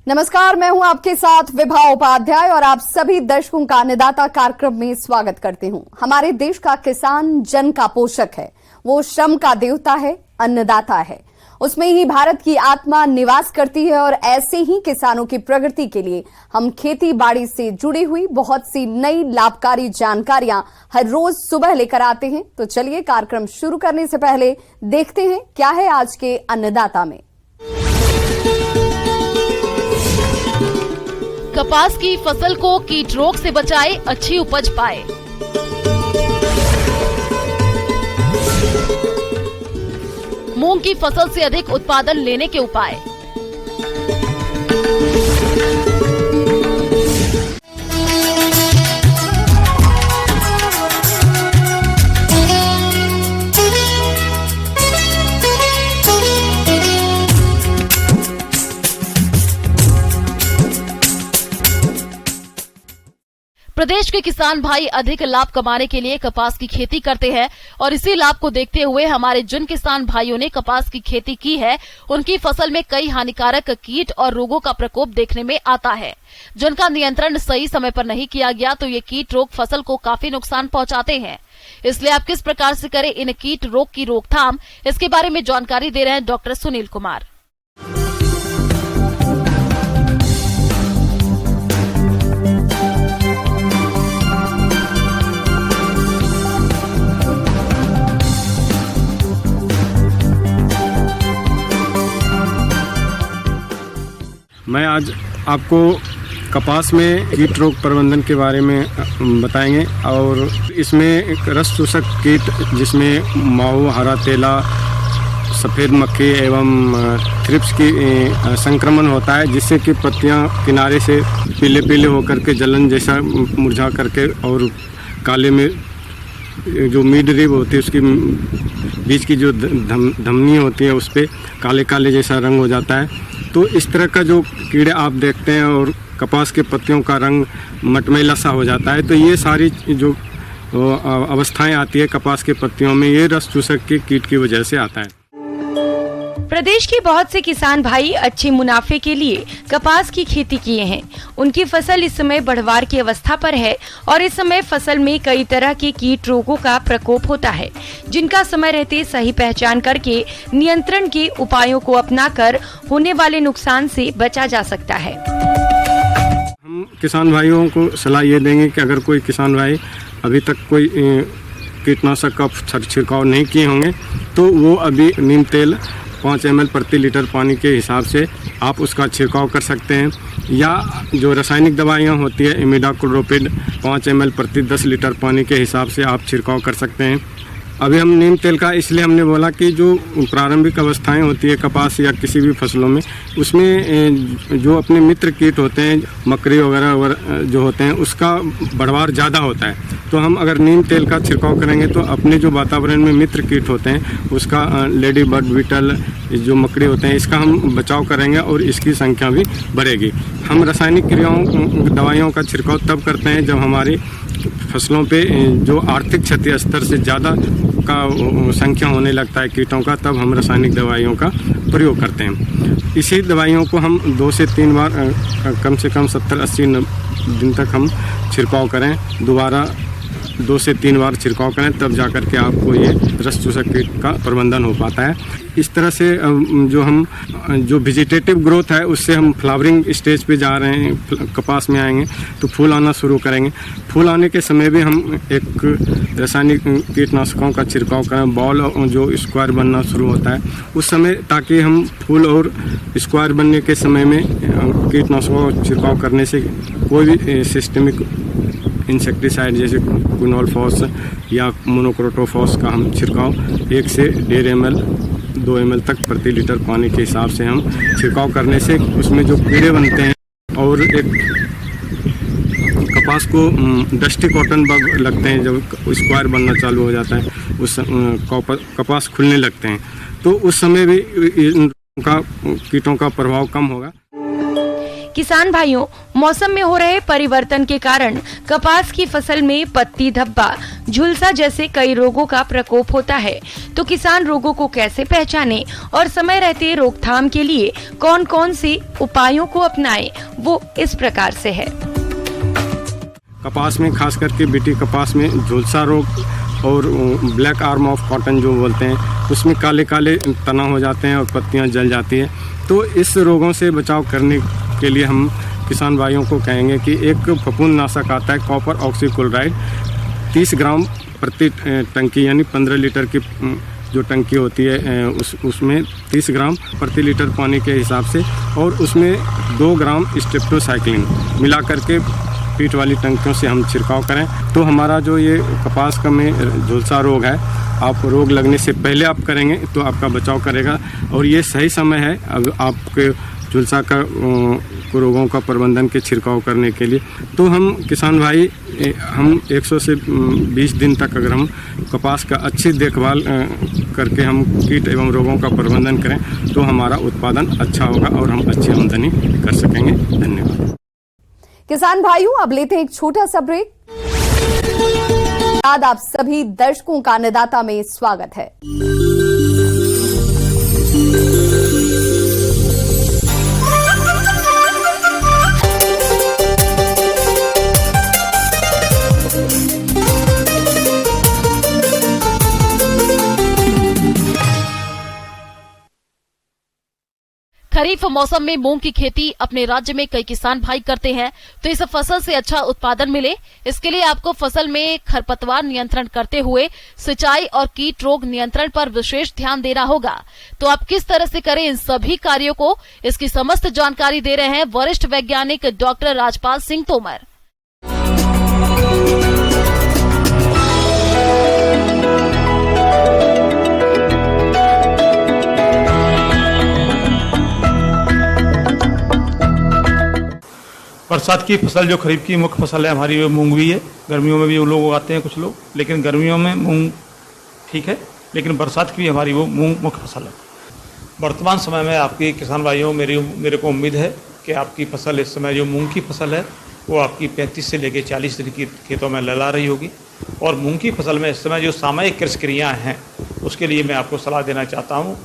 नमस्कार, मैं हूं आपके साथ विभा उपाध्याय और आप सभी दर्शकों का अन्नदाता कार्यक्रम में स्वागत करती हूं। हमारे देश का किसान जन का पोषक है, वो श्रम का देवता है, अन्नदाता है। उसमें ही भारत की आत्मा निवास करती है और ऐसे ही किसानों की प्रगति के लिए हम खेती बाड़ी से जुड़ी हुई बहुत सी नई लाभकारी जानकारियां हर रोज सुबह लेकर आते हैं। तो चलिए कार्यक्रम शुरू करने से पहले देखते हैं क्या है आज के अन्नदाता में। कपास की फसल को कीट रोग से बचाए, अच्छी उपज पाए। मूंग की फसल से अधिक उत्पादन लेने के उपाय। प्रदेश के किसान भाई अधिक लाभ कमाने के लिए कपास की खेती करते हैं और इसी लाभ को देखते हुए हमारे जिन किसान भाइयों ने कपास की खेती की है, उनकी फसल में कई हानिकारक कीट और रोगों का प्रकोप देखने में आता है, जिनका नियंत्रण सही समय पर नहीं किया गया तो ये कीट रोग फसल को काफी नुकसान पहुंचाते हैं। इसलिए आप किस प्रकार से करें इन कीट रोग की रोकथाम, इसके बारे में जानकारी दे रहे हैं डॉक्टर सुनील कुमार। मैं आज आपको कपास में कीट रोग प्रबंधन के बारे में बताएंगे और इसमें एक रस चूसक कीट जिसमें माहू, हरा तेला, सफ़ेद मक्खी एवं थ्रिप्स की संक्रमण होता है, जिससे कि पत्तियां किनारे से पीले पीले होकर के जलन जैसा मुरझा करके और काले में जो मिड रिब होती है उसकी बीच की जो धमनी होती है उस पर काले काले जैसा रंग हो जाता है। तो इस तरह का जो कीड़े आप देखते हैं और कपास के पत्तियों का रंग मटमैला सा हो जाता है, तो ये सारी जो अवस्थाएं आती है कपास के पत्तियों में, ये रस चूसक के कीट की वजह से आता है। प्रदेश के बहुत से किसान भाई अच्छे मुनाफे के लिए कपास की खेती किए हैं। उनकी फसल इस समय बढ़वार की अवस्था पर है और इस समय फसल में कई तरह के कीट रोगों का प्रकोप होता है, जिनका समय रहते सही पहचान करके नियंत्रण के उपायों को अपनाकर होने वाले नुकसान से बचा जा सकता है। हम किसान भाइयों को सलाह ये देंगे कि अगर कोई किसान भाई अभी तक कोई कीटनाशक का छिड़काव नहीं किए होंगे तो वो अभी नीम तेल 5 ml प्रति लीटर पानी के हिसाब से आप उसका छिड़काव कर सकते हैं, या जो रासायनिक दवाइयाँ होती है इमिडाक्लोप्रिड 5 ml प्रति 10 लीटर पानी के हिसाब से आप छिड़काव कर सकते हैं। अभी हम नीम तेल का इसलिए हमने बोला कि जो प्रारंभिक अवस्थाएं होती है कपास या किसी भी फसलों में, उसमें जो अपने मित्र कीट होते हैं, मकड़ी वगैरह जो होते हैं, उसका बढ़वार ज़्यादा होता है। तो हम अगर नीम तेल का छिड़काव करेंगे तो अपने जो वातावरण में मित्र कीट होते हैं उसका लेडी बर्ड, बीटल, जो मकड़ी होते हैं, इसका हम बचाव करेंगे और इसकी संख्या भी बढ़ेगी। हम रासायनिक दवाइयों का छिड़काव तब करते हैं जब हमारी फसलों पे जो आर्थिक क्षति स्तर से ज़्यादा का संख्या होने लगता है कीटों का, तब हम रासायनिक दवाइयों का प्रयोग करते हैं। इसी दवाइयों को हम 2 से 3 बार कम से कम 70-80 दिन तक हम छिड़काव करें, दोबारा 2 से 3 बार छिड़काव करें, तब जाकर के आपको ये रस चूसक कीट का प्रबंधन हो पाता है। इस तरह से जो वेजिटेटिव ग्रोथ है उससे हम फ्लावरिंग स्टेज पे जा रहे हैं, कपास में आएंगे तो फूल आना शुरू करेंगे। फूल आने के समय भी हम एक रासायनिक कीटनाशकों का छिड़काव करें, बॉल जो स्क्वायर बनना शुरू होता है उस समय, ताकि हम फूल और स्क्वायर बनने के समय में कीटनाशकों का छिड़काव करने से कोई भी सिस्टमिक इंसेक्टिसाइड जैसे क्विनोलफॉस या मोनोक्रोटोफॉस का हम छिड़काव 1 से 1.5 ml 2 ml तक प्रति लीटर पानी के हिसाब से हम छिड़काव करने से उसमें जो कीड़े बनते हैं और एक कपास को डस्टी कॉटन बग लगते हैं, जब स्क्वायर बनना चालू हो जाता है उस कपास खुलने लगते हैं, तो उस समय भी इनका कीटों का प्रभाव कम होगा। किसान भाइयों, मौसम में हो रहे परिवर्तन के कारण कपास की फसल में पत्ती धब्बा, झुलसा जैसे कई रोगों का प्रकोप होता है। तो किसान रोगों को कैसे पहचाने और समय रहते रोकथाम के लिए कौन कौन से उपायों को अपनाएं, वो इस प्रकार से है। कपास में खास करके बीटी कपास में झुलसा रोग और ब्लैक आर्म ऑफ कॉटन जो बोलते हैं, उसमें काले काले तना हो जाते हैं और पत्तियां जल जाती हैं। तो इस रोगों से बचाव करने के लिए हम किसान भाइयों को कहेंगे कि एक फफूंदनाशक आता है कॉपर ऑक्सीक्लोराइड 30 ग्राम प्रति टंकी, यानी 15 लीटर की जो टंकी होती है उसमें 30 ग्राम प्रति लीटर पानी के हिसाब से, और उसमें 2 ग्राम स्टेप्टोसाइक्लिन मिला करके पीठ वाली टंकियों से हम छिड़काव करें। तो हमारा जो ये कपास का में झुलसा रोग है, आप रोग लगने से पहले आप करेंगे तो आपका बचाव करेगा, और ये सही समय है अब आपके झुलसा का रोगों का प्रबंधन के छिड़काव करने के लिए। तो हम किसान भाई हम 100 से 20 दिन तक अगर हम कपास का अच्छी देखभाल करके हम कीट एवं रोगों का प्रबंधन करें तो हमारा उत्पादन अच्छा होगा और हम अच्छी आमदनी कर सकेंगे। धन्यवाद। किसान भाइयों, अब लेते हैं एक छोटा सा ब्रेक। बाद आप सभी दर्शकों का अन्नदाता में स्वागत है। खरीफ मौसम में मूंग की खेती अपने राज्य में कई किसान भाई करते हैं। तो इस फसल से अच्छा उत्पादन मिले, इसके लिए आपको फसल में खरपतवार नियंत्रण करते हुए सिंचाई और कीट रोग नियंत्रण पर विशेष ध्यान देना होगा। तो आप किस तरह से करें इन सभी कार्यों को, इसकी समस्त जानकारी दे रहे हैं वरिष्ठ वैज्ञानिक डॉक्टर राजपाल सिंह तोमर। बरसात की फसल जो खरीफ की मुख्य फसल है हमारी, वो मूंग भी है। गर्मियों में भी वो लोग उगाते हैं कुछ लोग, लेकिन गर्मियों में मूंग ठीक है, लेकिन बरसात की भी हमारी वो मूंग मुख्य फसल है। वर्तमान समय में आपकी किसान भाइयों, मेरे को उम्मीद है कि आपकी फसल इस समय जो मूंग की फसल है वो आपकी 35 से लेकर 40 दिन की खेतों में लहला रही होगी। और मूंग की फसल में इस समय जो सामयिक कृषि क्रियाएँ हैं उसके लिए मैं आपको सलाह देना चाहता हूँ।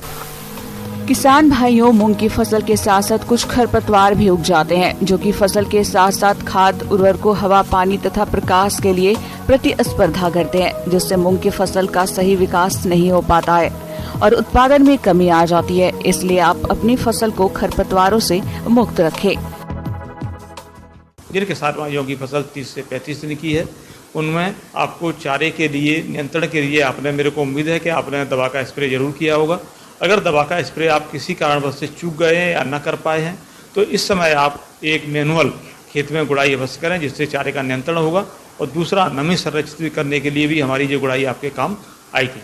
किसान भाइयों, मूंग की फसल के साथ साथ कुछ खरपतवार भी उग जाते हैं, जो कि फसल के साथ साथ खाद, उर्वरकों, हवा, पानी तथा प्रकाश के लिए प्रतिस्पर्धा करते हैं, जिससे मूंग की फसल का सही विकास नहीं हो पाता है और उत्पादन में कमी आ जाती है। इसलिए आप अपनी फसल को खरपतवारों से मुक्त रखें। जिन किसान भाइयों की फसल 30 से 35 दिन की है, उनमें आपको चारे के लिए नियंत्रण के लिए आपने, मेरे को उम्मीद है कि आपने दवा का स्प्रे जरूर किया होगा। अगर दवा का स्प्रे आप किसी कारणवश से चूक गए हैं या न कर पाए हैं तो इस समय आप एक मैनुअल खेत में गुड़ाई अवश्य करें, जिससे चारे का नियंत्रण होगा। और दूसरा, नमी संरक्षित करने के लिए भी हमारी जो गुड़ाई आपके काम आएगी।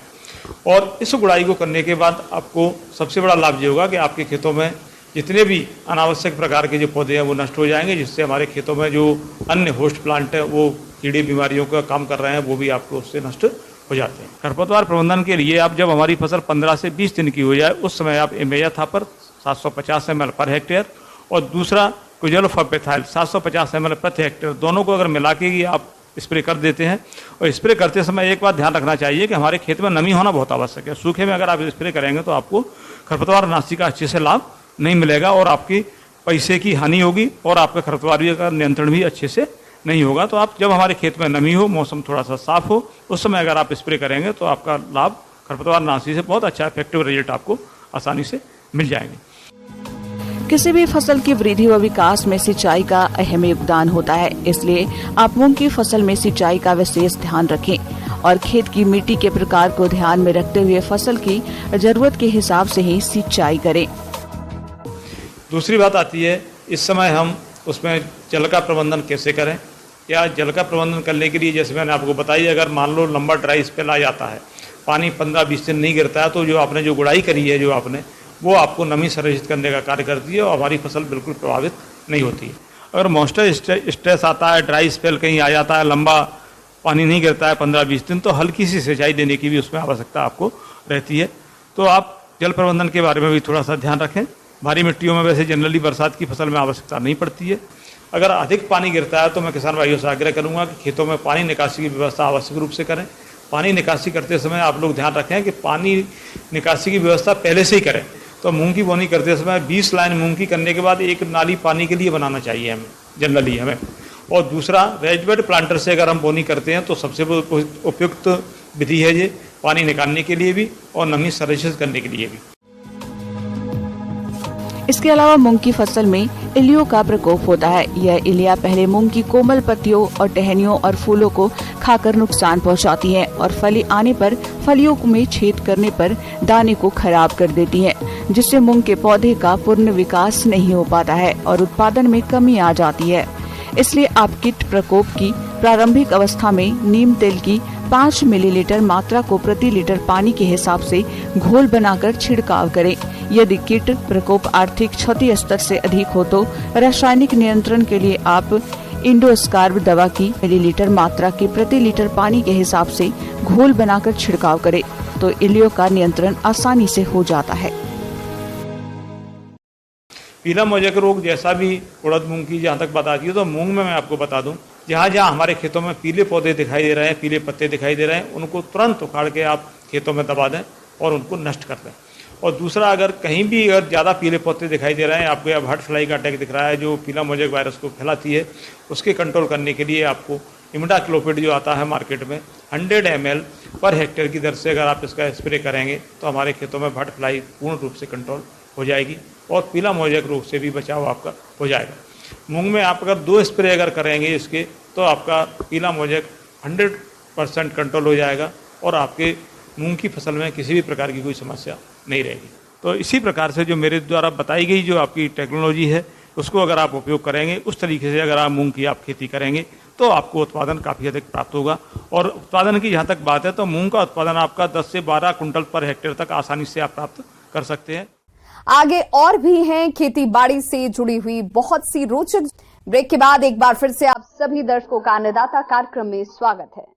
और इस गुड़ाई को करने के बाद आपको सबसे बड़ा लाभ ये होगा कि आपके खेतों में जितने भी अनावश्यक प्रकार के जो पौधे हैं वो नष्ट हो जाएंगे, जिससे हमारे खेतों में जो अन्य होस्ट प्लांट है वो कीड़े बीमारियों का काम कर रहे हैं वो भी आपको उससे नष्ट हो जाते हैं। खरपतवार प्रबंधन के लिए आप जब हमारी फसल 15 से 20 दिन की हो जाए उस समय आप इमेजा थापर 750 ml पर हेक्टेयर और दूसरा क्विजलोफॉर्पेथाइल 750 ml प्रति हेक्टेयर, दोनों को अगर मिला के ही आप स्प्रे कर देते हैं। और स्प्रे करते समय एक बात ध्यान रखना चाहिए कि हमारे खेत में नमी होना बहुत आवश्यक है। सूखे में अगर आप स्प्रे करेंगे तो आपको खरपतवार नाशी का अच्छे से लाभ नहीं मिलेगा और आपकी पैसे की हानि होगी और आपका खरपतवार का नियंत्रण भी अच्छे से नहीं होगा। तो आप जब हमारे खेत में नमी हो, मौसम थोड़ा सा साफ हो, उस समय अगर आप स्प्रे करेंगे तो आपका लाभ खरपतवार नाशी से बहुत अच्छा इफेक्टिव रिजल्ट आपको आसानी से मिल जाएंगे। किसी भी फसल की वृद्धि व विकास में सिंचाई का अहम योगदान होता है, इसलिए आप मूंग की फसल में सिंचाई का विशेष ध्यान रखें और खेत की मिट्टी के प्रकार को ध्यान में रखते हुए फसल की जरूरत के हिसाब से ही सिंचाई करें। दूसरी बात आती है, इस समय हम उसमें जल का प्रबंधन कैसे करें। या जल का प्रबंधन करने के लिए जैसे मैंने आपको बताई, अगर मान लो लंबा ड्राई स्पेल आ जाता है, पानी 15-20 दिन नहीं गिरता है, तो जो आपने जो गुड़ाई करी है वो आपको नमी संरक्षित करने का कार्य करती है और हमारी फसल बिल्कुल प्रभावित नहीं होती है। अगर मॉइस्चर स्ट्रेस आता है, ड्राई स्पेल कहीं आ जाता है, लंबा पानी नहीं गिरता है 15-20 दिन, तो हल्की सी सिंचाई देने की भी उसमें आवश्यकता आपको रहती है। तो आप जल प्रबंधन के बारे में भी थोड़ा सा ध्यान रखें, भारी मिट्टियों में वैसे जनरली बरसात की फसल में आवश्यकता नहीं पड़ती है। अगर अधिक पानी गिरता है तो मैं किसान भाइयों से आग्रह करूंगा कि खेतों में पानी निकासी की व्यवस्था आवश्यक रूप से करें। पानी निकासी करते समय आप लोग ध्यान रखें कि पानी निकासी की व्यवस्था पहले से ही करें। तो मूंग की बोनी करते समय 20 लाइन मूंग की करने के बाद एक नाली पानी के लिए बनाना चाहिए हमें, जनरली हमें। और दूसरा, रेज्ड बेड प्लांटर से अगर हम बोनी करते हैं तो सबसे उपयुक्त विधि है ये, पानी निकालने के लिए भी और नमी संरक्षित करने के लिए भी। इसके अलावा मूंग की फसल में इलियो का प्रकोप होता है। यह इलिया पहले मूंग की कोमल पत्तियों और टहनियों और फूलों को खाकर नुकसान पहुंचाती है और फली आने पर फलियों में छेद करने पर दाने को खराब कर देती है, जिससे मूंग के पौधे का पूर्ण विकास नहीं हो पाता है और उत्पादन में कमी आ जाती है। इसलिए आप कीट प्रकोप की प्रारंभिक अवस्था में नीम तेल की 5 मिलीलीटर मात्रा को प्रति लीटर पानी के हिसाब से घोल बनाकर छिड़काव करें। यदि कीट प्रकोप आर्थिक क्षति स्तर से अधिक हो तो रासायनिक नियंत्रण के लिए आप इंडोस्कार्ब दवा की मिलीलीटर मात्रा के प्रति लीटर पानी के हिसाब से घोल बनाकर छिड़काव करें, तो इलियो का नियंत्रण आसानी से हो जाता है। पीला मोजेक रोग जैसा भी उड़द मूंग की जहाँ तक बात आती है, तो मूंग में मैं आपको बता दूं, जहाँ जहाँ हमारे खेतों में पीले पौधे दिखाई दे रहे हैं, पीले पत्ते दिखाई दे रहे हैं, उनको तुरंत उखाड़ के आप खेतों में दबा दें और उनको नष्ट कर दें। और दूसरा, अगर कहीं भी अगर ज़्यादा पीले पत्ते दिखाई दे रहे हैं, आपको या बर्ड फ्लाई का अटैक दिख रहा है जो पीला मोजेक वायरस को फैलाती है, उसके कंट्रोल करने के लिए आपको इमिडाक्लोपिड जो आता है मार्केट में 100 ml पर हेक्टेयर की दर से अगर आप इसका स्प्रे करेंगे तो हमारे खेतों में बर्ड फ्लाई पूर्ण रूप से कंट्रोल हो जाएगी और पीला मोजेक रोग से भी बचाव आपका हो जाएगा। मूंग में आप अगर 2 स्प्रे अगर करेंगे इसके, तो आपका पीला मोजेक 100% कंट्रोल हो जाएगा और आपके मूंग की फसल में किसी भी प्रकार की कोई समस्या नहीं रहेगी। तो इसी प्रकार से जो मेरे द्वारा बताई गई जो आपकी टेक्नोलॉजी है, उसको अगर आप उपयोग करेंगे, उस तरीके से अगर आप मूंग की आप खेती करेंगे तो आपको उत्पादन काफ़ी अधिक प्राप्त होगा। और उत्पादन की जहाँ तक बात है तो मूंग का उत्पादन आपका 10 से 12 कुंटल पर हेक्टेयर तक आसानी से आप प्राप्त कर सकते हैं। आगे और भी हैं खेती बाड़ी से जुड़ी हुई बहुत सी रोचक। ब्रेक के बाद एक बार फिर से आप सभी दर्शकों का अन्नदाता कार्यक्रम में स्वागत है।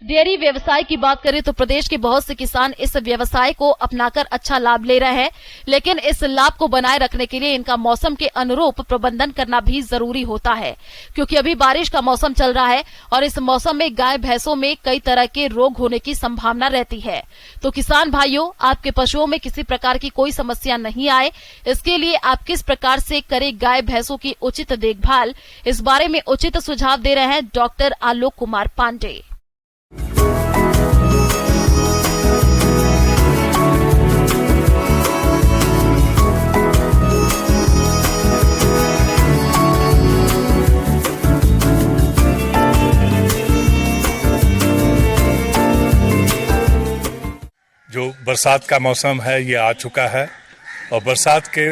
डेयरी व्यवसाय की बात करें तो प्रदेश के बहुत से किसान इस व्यवसाय को अपनाकर अच्छा लाभ ले रहे हैं, लेकिन इस लाभ को बनाए रखने के लिए इनका मौसम के अनुरूप प्रबंधन करना भी जरूरी होता है, क्योंकि अभी बारिश का मौसम चल रहा है और इस मौसम में गाय भैंसों में कई तरह के रोग होने की संभावना रहती है। तो किसान भाइयों, आपके पशुओं में किसी प्रकार की कोई समस्या नहीं आए, इसके लिए आप किस प्रकार से करें गाय भैंसों की उचित देखभाल, इस बारे में उचित सुझाव दे रहे हैं डॉक्टर आलोक कुमार पांडे। जो बरसात का मौसम है ये आ चुका है और बरसात के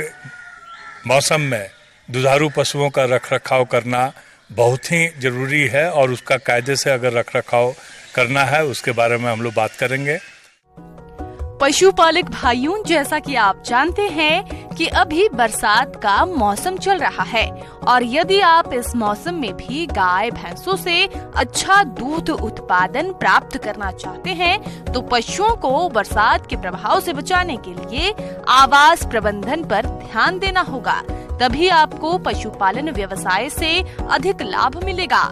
मौसम में दुधारू पशुओं का रखरखाव करना बहुत ही ज़रूरी है और उसका कायदे से अगर रखरखाव करना है उसके बारे में हम लोग बात करेंगे। पशुपालक भाइयों, जैसा कि आप जानते हैं कि अभी बरसात का मौसम चल रहा है और यदि आप इस मौसम में भी गाय भैंसों से अच्छा दूध उत्पादन प्राप्त करना चाहते हैं तो पशुओं को बरसात के प्रभाव से बचाने के लिए आवास प्रबंधन पर ध्यान देना होगा, तभी आपको पशुपालन व्यवसाय से अधिक लाभ मिलेगा।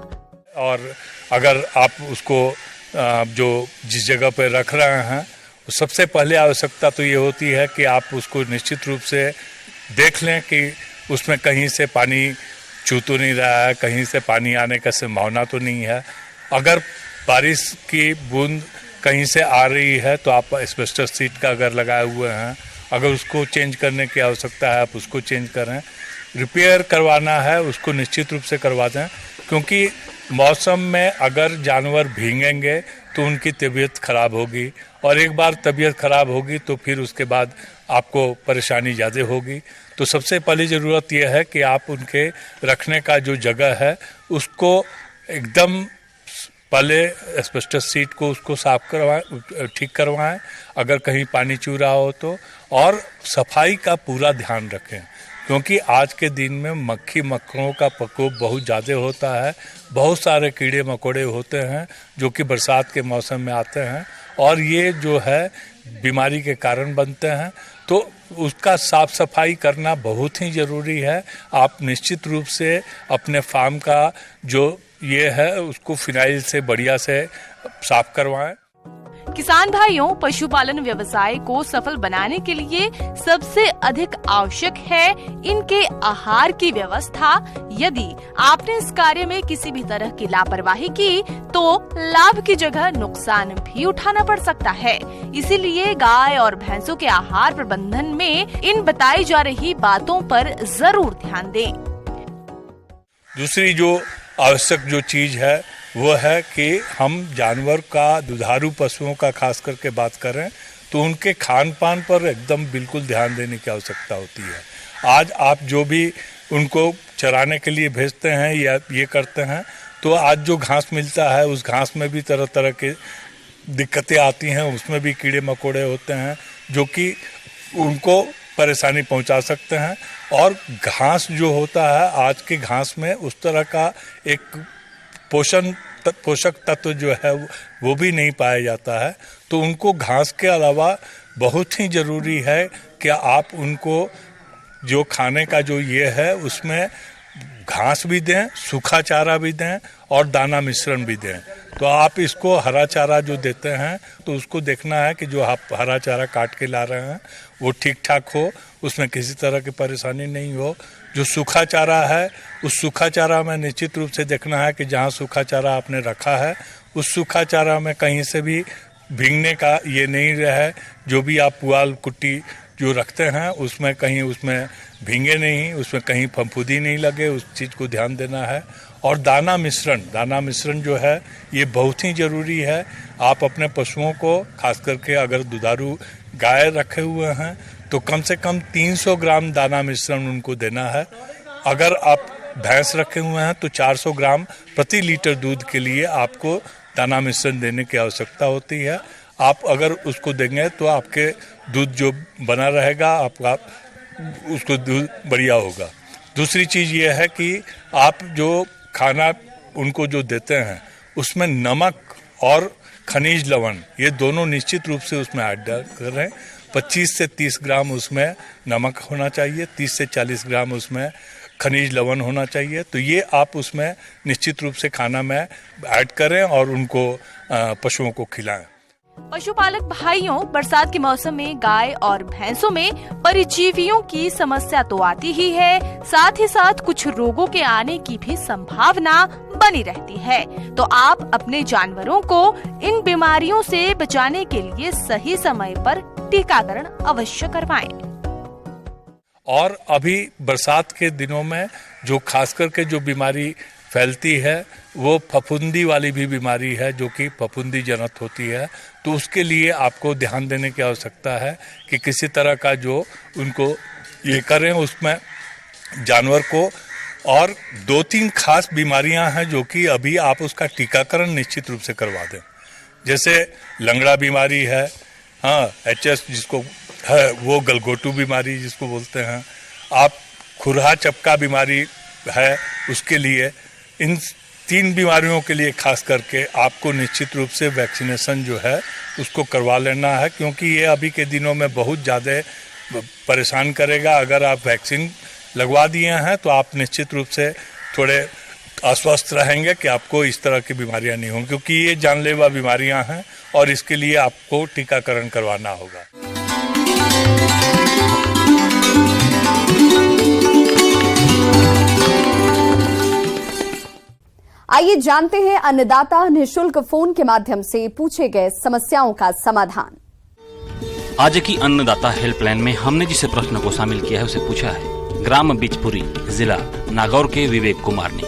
और अगर आप उसको जो जिस जगह पर रख रहे हैं, सबसे पहले आवश्यकता तो ये होती है कि आप उसको निश्चित रूप से देख लें कि उसमें कहीं से पानी चू तो नहीं रहा है, कहीं से पानी आने का संभावना तो नहीं है। अगर बारिश की बूंद कहीं से आ रही है तो आप एस्बेस्टस शीट का अगर लगाए हुए हैं, अगर उसको चेंज करने की आवश्यकता है आप उसको चेंज करें। रिपेयर करवाना है उसको निश्चित रूप से करवा दें, क्योंकि मौसम में अगर जानवर भीगेंगे तो उनकी तबीयत खराब होगी और एक बार तबीयत खराब होगी तो फिर उसके बाद आपको परेशानी ज़्यादा होगी। तो सबसे पहली ज़रूरत यह है कि आप उनके रखने का जो जगह है उसको एकदम पहले एस्बेस्टस सीट को उसको साफ करवाएं, ठीक करवाएं अगर कहीं पानी चू रहा हो तो, और सफाई का पूरा ध्यान रखें क्योंकि आज के दिन में मक्खी मक्खरों का प्रकोप बहुत ज़्यादा होता है। बहुत सारे कीड़े मकोड़े होते हैं जो कि बरसात के मौसम में आते हैं और ये जो है बीमारी के कारण बनते हैं, तो उसका साफ सफाई करना बहुत ही ज़रूरी है। आप निश्चित रूप से अपने फार्म का जो ये है उसको फिनाइल से बढ़िया से साफ करवाएं। किसान भाइयों, पशुपालन व्यवसाय को सफल बनाने के लिए सबसे अधिक आवश्यक है इनके आहार की व्यवस्था। यदि आपने इस कार्य में किसी भी तरह की लापरवाही की तो लाभ की जगह नुकसान भी उठाना पड़ सकता है। इसीलिए गाय और भैंसों के आहार प्रबंधन में इन बताई जा रही बातों पर जरूर ध्यान दें। दूसरी जो आवश्यक जो चीज है वो है कि हम जानवर का, दुधारू पशुओं का खास करके बात करें तो उनके खान पान पर एकदम बिल्कुल ध्यान देने की आवश्यकता होती है। आज आप जो भी उनको चराने के लिए भेजते हैं या ये करते हैं तो आज जो घास मिलता है उस घास में भी तरह तरह के दिक्कतें आती हैं, उसमें भी कीड़े मकोड़े होते हैं जो कि उनको परेशानी पहुंचा सकते हैं। और घास जो होता है आज के घास में उस तरह का एक पोषक तत्व जो है वो भी नहीं पाया जाता है, तो उनको घास के अलावा बहुत ही ज़रूरी है कि आप उनको जो खाने का जो ये है उसमें घास भी दें, सूखा चारा भी दें और दाना मिश्रण भी दें। तो आप इसको हरा चारा जो देते हैं तो उसको देखना है कि जो आप हरा चारा काट के ला रहे हैं वो ठीक ठाक हो, उसमें किसी तरह की परेशानी नहीं हो। जो सूखा चारा है उस सूखा चारा में निश्चित रूप से देखना है कि जहाँ सूखा चारा आपने रखा है उस सूखा चारा में कहीं से भी भीगने का ये नहीं रहे। जो भी आप पुआल कुट्टी जो रखते हैं उसमें कहीं उसमें भींगे नहीं, उसमें कहीं फफूंदी नहीं लगे, उस चीज़ को ध्यान देना है। और दाना मिश्रण जो है ये बहुत ही ज़रूरी है। आप अपने पशुओं को खास करके अगर दुधारू गाय रखे हुए हैं तो कम से कम 300 ग्राम दाना मिश्रण उनको देना है। अगर आप भैंस रखे हुए हैं तो 400 ग्राम प्रति लीटर दूध के लिए आपको दाना मिश्रण देने की आवश्यकता होती है। आप अगर उसको देंगे तो आपके दूध जो बना रहेगा, आपका उसको दूध बढ़िया होगा। दूसरी चीज़ ये है कि आप जो खाना उनको जो देते हैं उसमें नमक और खनिज लवण ये दोनों निश्चित रूप से उसमें ऐड करें। 25 से 30 ग्राम उसमें नमक होना चाहिए, 30 से 40 ग्राम उसमें खनिज लवण होना चाहिए। तो ये आप उसमें निश्चित रूप से खाना में ऐड करें और उनको पशुओं को खिलाएं। पशुपालक भाइयों, बरसात के मौसम में गाय और भैंसों में परजीवियों की समस्या तो आती ही है, साथ ही साथ कुछ रोगों के आने की भी संभावना बनी रहती है। तो आप अपने जानवरों को इन बीमारियों से बचाने के लिए सही समय पर टीकाकरण अवश्य करवाएं। और अभी बरसात के दिनों में जो खास करके जो बीमारी फैलती है वो फफूंदी वाली भी बीमारी है जो कि फफूंदी जनत होती है। तो उसके लिए आपको ध्यान देने की आवश्यकता है कि किसी तरह का जो उनको ये करें उसमें जानवर को। और 2-3 खास बीमारियां हैं जो कि अभी आप उसका टीकाकरण निश्चित रूप से करवा दें। जैसे लंगड़ा बीमारी है, HS जिसको है, वो गलघोटू बीमारी जिसको बोलते हैं। आप खुरहा चपका बीमारी है, उसके लिए इन 3 बीमारियों के लिए खास करके आपको निश्चित रूप से वैक्सीनेशन जो है उसको करवा लेना है, क्योंकि ये अभी के दिनों में बहुत ज़्यादा परेशान करेगा। अगर आप वैक्सीन लगवा दिए हैं तो आप निश्चित रूप से थोड़े आश्वस्त रहेंगे कि आपको इस तरह की बीमारियां नहीं होंगी, क्योंकि ये जानलेवा बीमारियां हैं और इसके लिए आपको टीकाकरण करवाना होगा। आइए जानते हैं अन्नदाता निःशुल्क फोन के माध्यम से पूछे गए समस्याओं का समाधान। आज की अन्नदाता हेल्पलाइन में हमने जिसे प्रश्न को शामिल किया है उसे पूछा है ग्राम बिचपुरी, जिला नागौर के विवेक कुमार ने।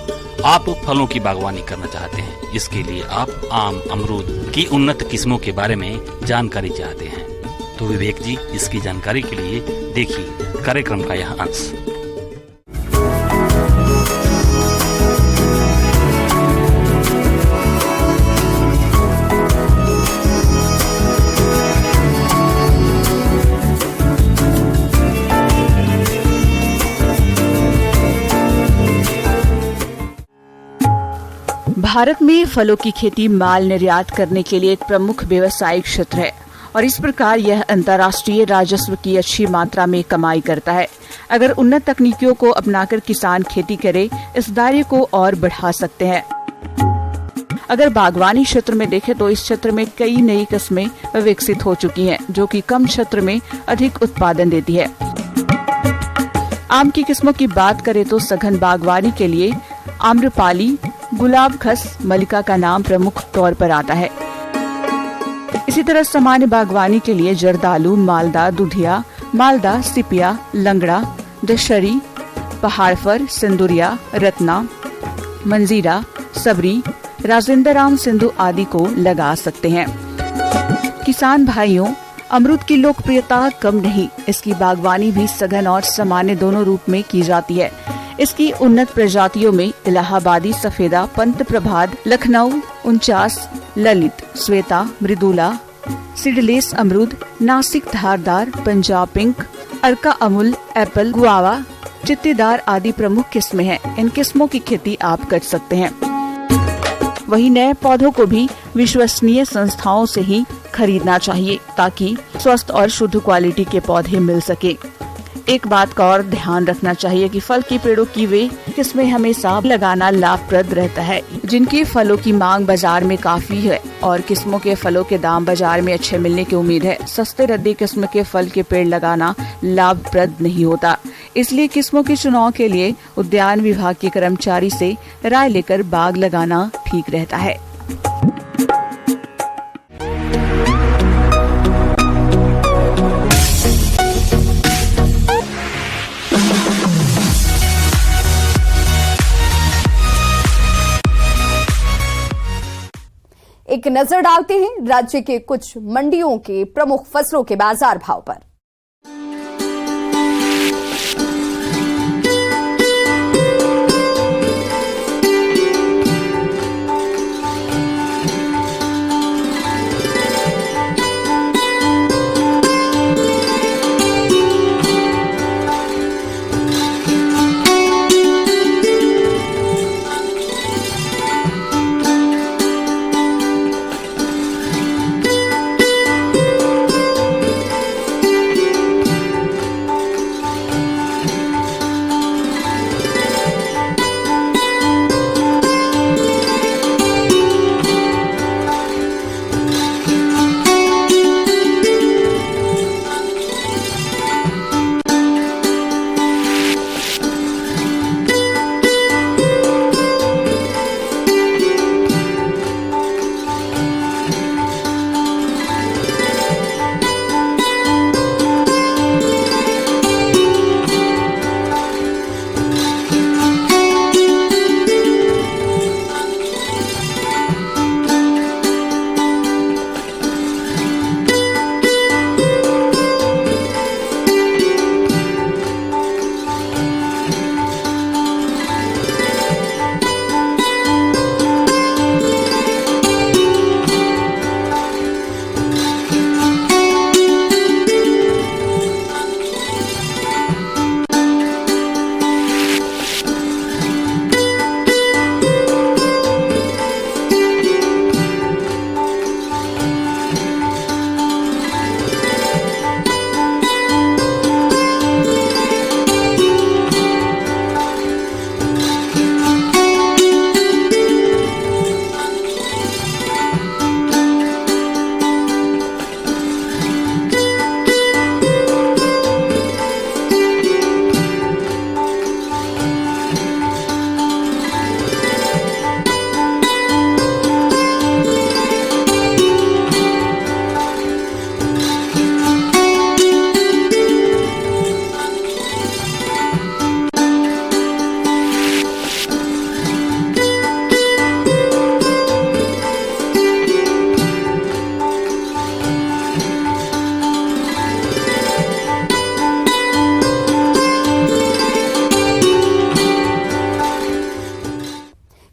आप फलों की बागवानी करना चाहते हैं, इसके लिए आप आम, अमरूद की उन्नत किस्मों के बारे में जानकारी चाहते हैं। तो विवेक जी, इसकी जानकारी के लिए देखिए कार्यक्रम का यह अंश। भारत में फलों की खेती माल निर्यात करने के लिए एक प्रमुख व्यवसायिक क्षेत्र है और इस प्रकार यह अंतर्राष्ट्रीय राजस्व की अच्छी मात्रा में कमाई करता है। अगर उन्नत तकनीकों को अपनाकर किसान खेती करे, इस दायरे को और बढ़ा सकते हैं। अगर बागवानी क्षेत्र में देखें तो इस क्षेत्र में कई नई किस्में विकसित हो चुकी हैं, जो कि कम क्षेत्र में अधिक उत्पादन देती है। आम की किस्मों की बात करें तो सघन बागवानी के लिए आम्रपाली, गुलाब खस, मलिका का नाम प्रमुख तौर पर आता है। इसी तरह सामान्य बागवानी के लिए जर्दालू, मालदा, दुधिया, मालदा, सिपिया, लंगड़ा, दशहरी, पहाड़ फर, सिंदुरिया, रत्ना, मंजीरा, सबरी, राजेंद्र राम सिंधु आदि को लगा सकते हैं। किसान भाइयों, अमरूद की लोकप्रियता कम नहीं, इसकी बागवानी भी सघन और सामान्य दोनों रूप में की जाती है। इसकी उन्नत प्रजातियों में इलाहाबादी सफेदा, पंत प्रभात, लखनऊ 49, ललित, श्वेता, मृदुला, सीडलेस अमरूद, नासिक धारदार, पंजाब पिंक, अर्का अमूल, एप्पल, गुआवा, चित्तीदार आदि प्रमुख किस्में हैं। इन किस्मों की खेती आप कर सकते हैं। वहीं नए पौधों को भी विश्वसनीय संस्थाओं से ही खरीदना चाहिए ताकि स्वस्थ और शुद्ध क्वालिटी के पौधे मिल सके। एक बात का और ध्यान रखना चाहिए कि फल के पेड़ों की वे किस्में हमेशा लगाना लाभप्रद रहता है जिनके फलों की मांग बाजार में काफी है और किस्मों के फलों के दाम बाजार में अच्छे मिलने की उम्मीद है। सस्ते रद्दी किस्म के फल के पेड़ लगाना लाभप्रद नहीं होता, इसलिए किस्मों के चुनाव के लिए उद्यान विभाग के कर्मचारी से राय लेकर बाग लगाना ठीक रहता है। एक नजर डालते हैं राज्य के कुछ मंडियों के प्रमुख फसलों के बाजार भाव पर।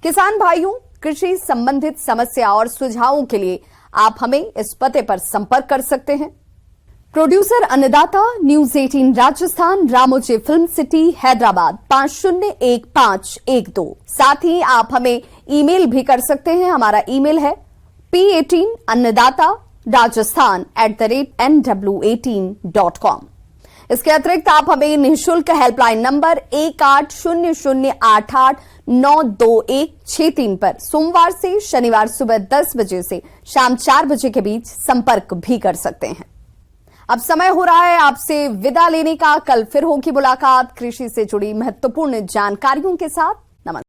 किसान भाइयों, कृषि संबंधित समस्या और सुझावों के लिए आप हमें इस पते पर संपर्क कर सकते हैं। प्रोड्यूसर अन्नदाता, news 18 Rajasthan, Ramoji film city, Hyderabad 501512। साथ ही आप हमें ईमेल भी कर सकते हैं। हमारा ईमेल है P18 अन्नदाता rajasthan@nw18.com। इसके अतिरिक्त आप हमें निःशुल्क हेल्पलाइन नंबर 1800889216 पर सोमवार से शनिवार सुबह 10 बजे से शाम 4 बजे के बीच संपर्क भी कर सकते हैं। अब समय हो रहा है आपसे विदा लेने का। कल फिर होगी मुलाकात कृषि से जुड़ी महत्वपूर्ण जानकारियों के साथ।